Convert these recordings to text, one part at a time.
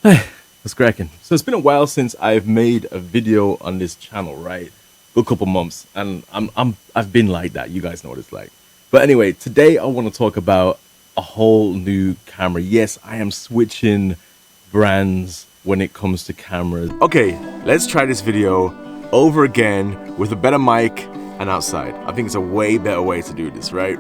What's cracking? So it's been a while since I've made a video on this channel, right? Good couple months, and I've been like that. You guys know what it's like. But anyway, today I want to talk about a whole new camera. Yes, I am switching brands when it comes to cameras. Okay, let's try this video over again with a better mic and outside. I think it's a way better way to do this, right?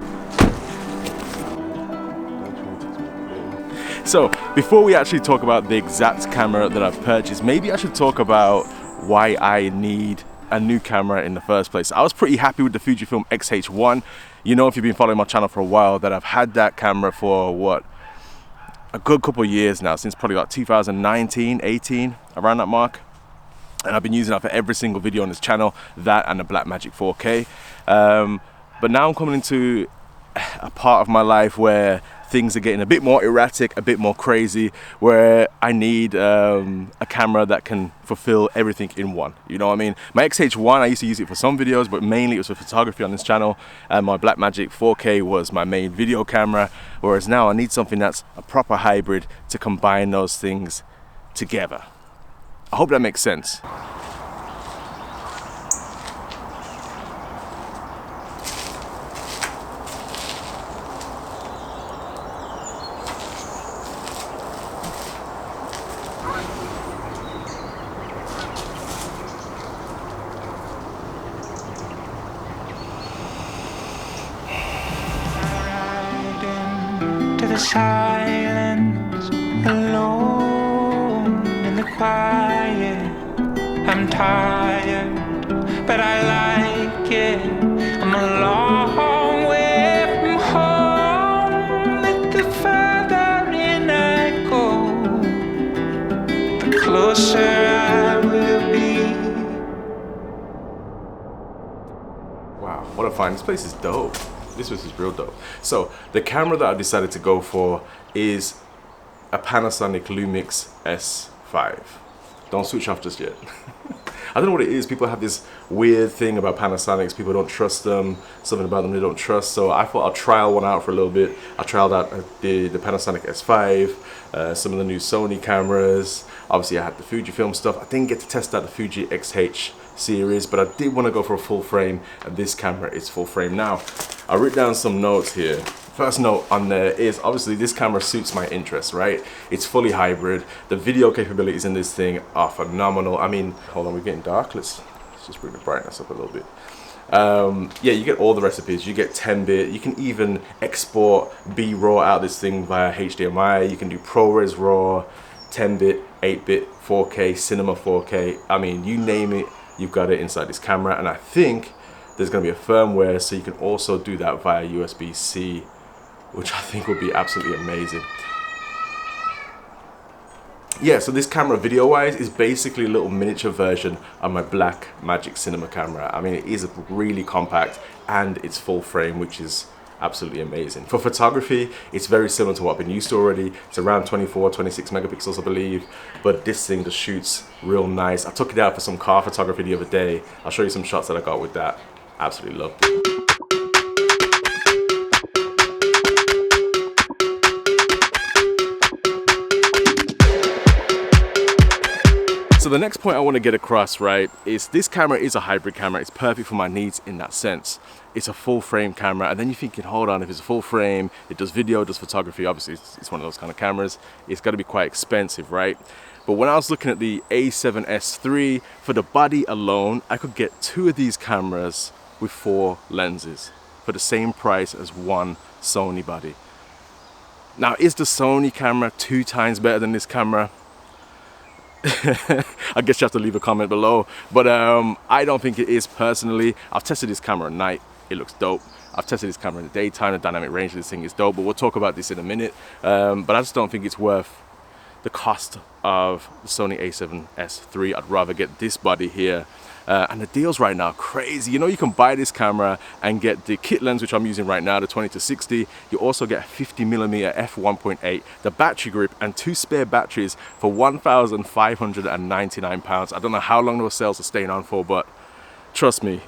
So before we actually talk about the exact camera that I've purchased, maybe I should talk about why I need a new camera in the first place. I was pretty happy with the Fujifilm X-H1. You know, if you've been following my channel for a while, that I've had that camera for what, a good couple of years now, since probably like 2019, 18, around that mark. And I've been using that for every single video on this channel, that and the Blackmagic 4K. But now I'm coming into a part of my life where things are getting a bit more erratic, a bit more crazy, where I need a camera that can fulfill everything in one. You know what I mean? My X-H1, I used to use it for some videos, but mainly it was for photography on this channel. And my Blackmagic 4K was my main video camera, whereas now I need something that's a proper hybrid to combine those things together. I hope that makes sense. Silence, alone in the quiet. I'm tired, but I like it. I'm a long way from home. The further in I go, the closer I will be. Wow, what a find. This place is dope. This was real dope. So the camera that I decided to go for is a Panasonic Lumix S5. Don't switch off just yet. I don't know what it is. People have this weird thing about Panasonics. People don't trust them. Something about them they don't trust. So I thought I'll trial one out for a little bit. I trialed out the Panasonic S5, some of the new Sony cameras. Obviously I had the Fujifilm stuff. I didn't get to test out the Fuji X-H series, but I did want to go for a full frame, and this camera is full frame. Now, I wrote down some notes here. First note on there is obviously this camera suits my interests, right? It's fully hybrid. The video capabilities in this thing are phenomenal. I mean, hold on, we're getting dark. Let's just bring the brightness up a little bit. Yeah, you get all the recipes. You get 10-bit. You can even export B-RAW out of this thing via HDMI. You can do ProRes RAW, 10-bit, 8-bit, 4K, Cinema 4K. I mean, you name it, you've got it inside this camera. And I think there's going to be a firmware so you can also do that via USB-C, which I think would be absolutely amazing. Yeah, so this camera video-wise is basically a little miniature version of my Blackmagic Cinema camera. I mean, it is really compact and it's full frame, which is absolutely amazing. For photography, it's very similar to what I've been used to already. It's around 24, 26 megapixels, I believe, but this thing just shoots real nice. I took it out for some car photography the other day. I'll show you some shots that I got with that. Absolutely loved it. So the next point I want to get across, right, is this camera is a hybrid camera. It's perfect for my needs in that sense. It's a full frame camera, and then you're thinking, hold on, if it's a full frame, it does video, it does photography, obviously it's one of those kind of cameras, it's got to be quite expensive, right? But when I was looking at the A7S III, for the body alone, I could get 2 of these cameras with 4 lenses for the same price as one Sony body. Now, is the Sony camera 2 times better than this camera? I guess you have to leave a comment below, but I don't think it is personally. I've tested this camera at night, it looks dope. I've tested this camera in the daytime, the dynamic range of this thing is dope, but we'll talk about this in a minute. But I just don't think it's worth the cost of the Sony A7S III. I'd rather get this body here. And the deals right now are crazy. You know, you can buy this camera and get the kit lens, which I'm using right now, the 20-60. You also get a 50mm f1.8, the battery grip, and 2 spare batteries for £1,599. I don't know how long those sales are staying on for, but trust me,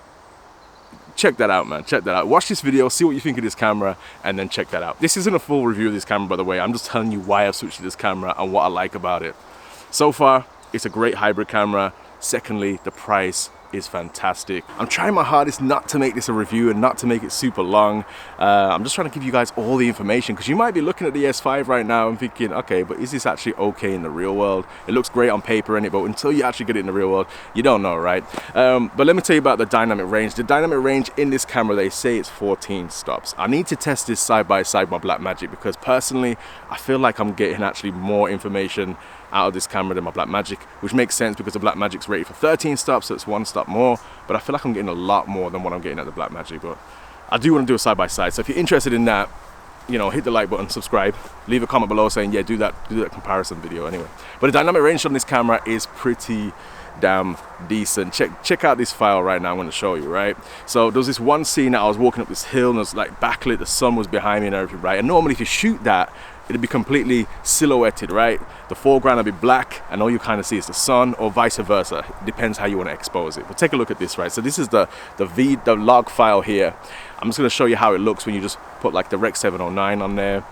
check that out, man. Check that out. Watch this video, see what you think of this camera, and then check that out. This isn't a full review of this camera, by the way. I'm just telling you why I've switched to this camera and what I like about it. So far, it's a great hybrid camera. Secondly, the price is fantastic. I'm trying my hardest not to make this a review and not to make it super long. I'm just trying to give you guys all the information, because you might be looking at the S5 right now and thinking, okay, but is this actually okay in the real world? It looks great on paper, innit? But until you actually get it in the real world, you don't know, right? But let me tell you about the dynamic range. The dynamic range in this camera, they say it's 14 stops. I need to test this side by side with my Blackmagic, because personally, I feel like I'm getting actually more information out of this camera than my Blackmagic, which makes sense because the Blackmagic's rated for 13 stops, so it's 1 stop more, but I feel like I'm getting a lot more than what I'm getting at the Blackmagic. But I do want to do a side by side, so if you're interested in that, you know, hit the like button, subscribe, leave a comment below saying, yeah, do that comparison video anyway. But the dynamic range on this camera is pretty damn decent. Check out this file right now. I'm going to show you, right? So there was this one scene that I was walking up this hill and it was like backlit, the sun was behind me and everything, right? And normally if you shoot that, it'd be completely silhouetted, right? The foreground would be black and all you kind of see is the sun, or vice versa. It depends how you want to expose it. But take a look at this, right? So this is the log file here. I'm just going to show you how it looks when you just put like the Rec 709 on there.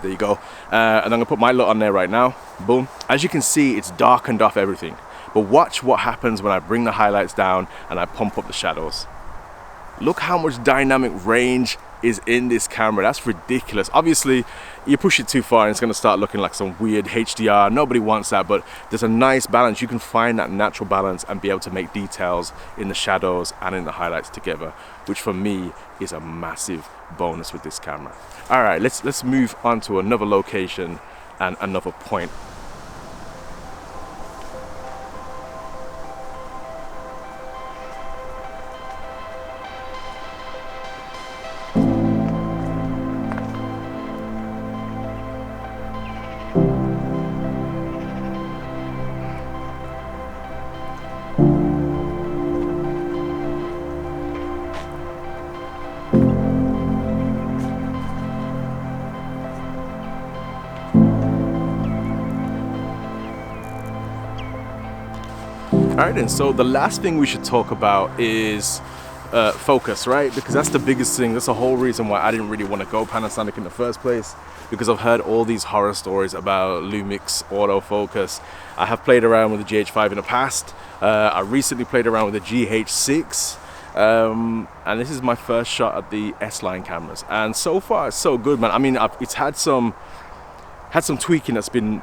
There you go. And I'm going to put my lot on there right now. Boom. As you can see, it's darkened off everything. But watch what happens when I bring the highlights down and I pump up the shadows. Look how much dynamic range is in this camera. That's ridiculous. Obviously, you push it too far and it's going to start looking like some weird HDR. Nobody wants that, but there's a nice balance. You can find that natural balance and be able to make details in the shadows and in the highlights together, which for me is a massive bonus with this camera. All right, let's move on to another location and another point. Alright then, so the last thing we should talk about is focus, right? Because that's the biggest thing. That's the whole reason why I didn't really want to go Panasonic in the first place, because I've heard all these horror stories about Lumix autofocus. I have played around with the GH5 in the past. I recently played around with the GH6. And this is my first shot at the S-line cameras, and so far it's so good, man. I mean, it's had some tweaking that's been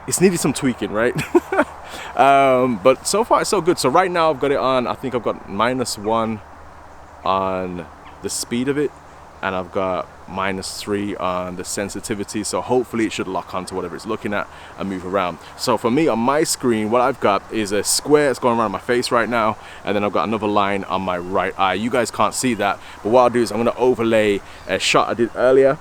it's needed some tweaking, right? But so far it's so good. So right now I've got it on, I think I've got -1 on the speed of it, and I've got -3 on the sensitivity. So hopefully it should lock onto whatever it's looking at and move around. So for me on my screen, what I've got is a square that's going around my face right now, and then I've got another line on my right eye. You guys can't see that, but what I'll do is I'm going to overlay a shot I did earlier.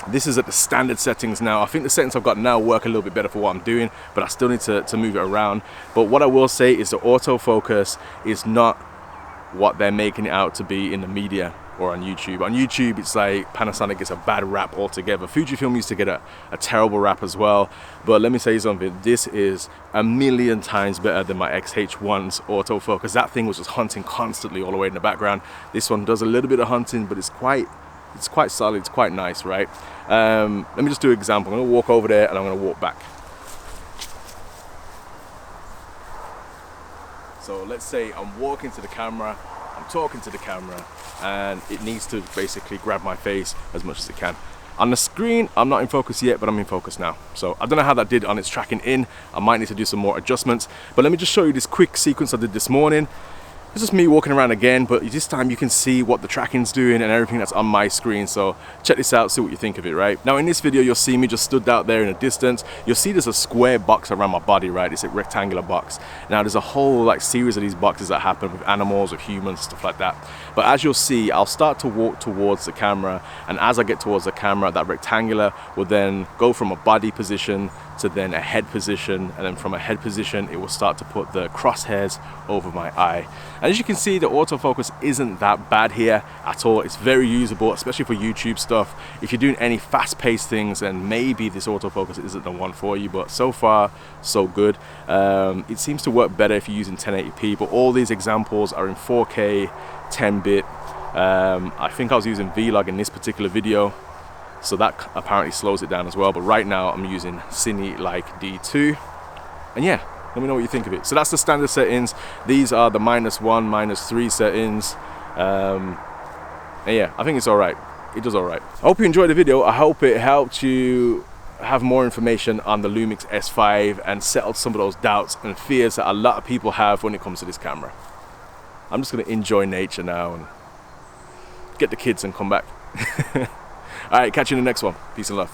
This is at the standard settings now. I think the settings I've got now work a little bit better for what I'm doing, but I still need to move it around. But what I will say is the autofocus is not what they're making it out to be in the media or on YouTube. On YouTube, it's like Panasonic gets a bad rap altogether. Fujifilm used to get a terrible rap as well. But let me say something, this is a million times better than my XH1's autofocus. That thing was just hunting constantly all the way in the background. This one does a little bit of hunting, but it's quite solid, it's quite nice, right? Let me just do an example. I'm gonna walk over there and I'm gonna walk back. So let's say I'm walking to the camera, I'm talking to the camera, and it needs to basically grab my face as much as it can. On the screen, I'm not in focus yet, but I'm in focus now. So I don't know how that did on its tracking in. I might need to do some more adjustments, but let me just show you this quick sequence I did this morning. It's just me walking around again, but this time you can see what the tracking's doing and everything that's on my screen. So check this out, see what you think of it, right? Now in this video, you'll see me just stood out there in a distance. You'll see there's a square box around my body, right? It's a rectangular box. Now there's a whole like series of these boxes that happen with animals, with humans, stuff like that. But as you'll see, I'll start to walk towards the camera, and as I get towards the camera, that rectangular will then go from a body position to then a head position, and then from a head position it will start to put the crosshairs over my eye. And as you can see, the autofocus isn't that bad here at all. It's very usable, especially for YouTube stuff. If you're doing any fast-paced things, then maybe this autofocus isn't the one for you, but so far so good. It seems to work better if you're using 1080p, but all these examples are in 4K 10-bit. I think I was using Vlog in this particular video. So that apparently slows it down as well. But right now I'm using Cine Like D2. And yeah, let me know what you think of it. So that's the standard settings. These are the -1, -3 settings. And yeah, I think it's all right. It does all right. I hope you enjoyed the video. I hope it helped you have more information on the Lumix S5 and settled some of those doubts and fears that a lot of people have when it comes to this camera. I'm just gonna enjoy nature now and get the kids and come back. All right, catch you in the next one. Peace and love.